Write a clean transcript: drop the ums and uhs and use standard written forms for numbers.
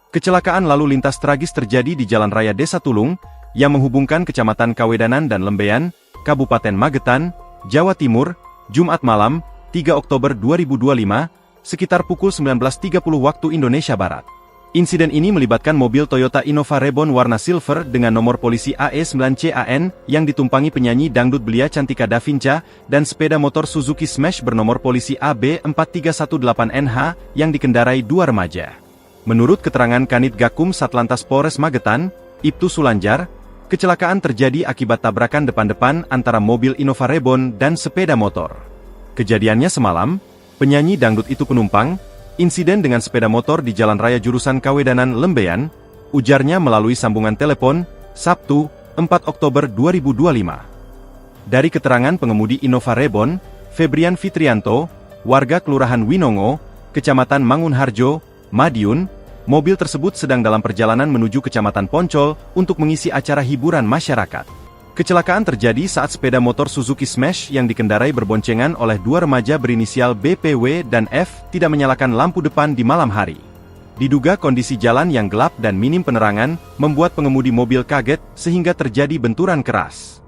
Kecelakaan lalu lintas tragis terjadi di Jalan Raya Desa Tulung, yang menghubungkan Kecamatan Kawedanan dan Lembean, Kabupaten Magetan, Jawa Timur, Jumat malam, 3 Oktober 2025, sekitar pukul 19.30 waktu Indonesia Barat. Insiden ini melibatkan mobil Toyota Innova Reborn warna silver dengan nomor polisi AE9CAN yang ditumpangi penyanyi dangdut belia Cantika Davinca dan sepeda motor Suzuki Smash bernomor polisi AB4318NH yang dikendarai dua remaja. Menurut keterangan Kanit Gakum Satlantas Polres Magetan, Ibtu Sulanjar, kecelakaan terjadi akibat tabrakan depan-depan antara mobil Innova Reborn dan sepeda motor. Kejadiannya semalam, penyanyi dangdut itu penumpang. Insiden dengan sepeda motor di jalan raya jurusan Kawedanan Lembean, ujarnya melalui sambungan telepon, Sabtu, 4 Oktober 2025. Dari keterangan pengemudi Innova Reborn, Febrian Fitrianto, warga Kelurahan Winongo, Kecamatan Mangunharjo, Madiun, mobil tersebut sedang dalam perjalanan menuju Kecamatan Poncol untuk mengisi acara hiburan masyarakat. Kecelakaan terjadi saat sepeda motor Suzuki Smash yang dikendarai berboncengan oleh dua remaja berinisial BPW dan F tidak menyalakan lampu depan di malam hari. Diduga kondisi jalan yang gelap dan minim penerangan membuat pengemudi mobil kaget sehingga terjadi benturan keras.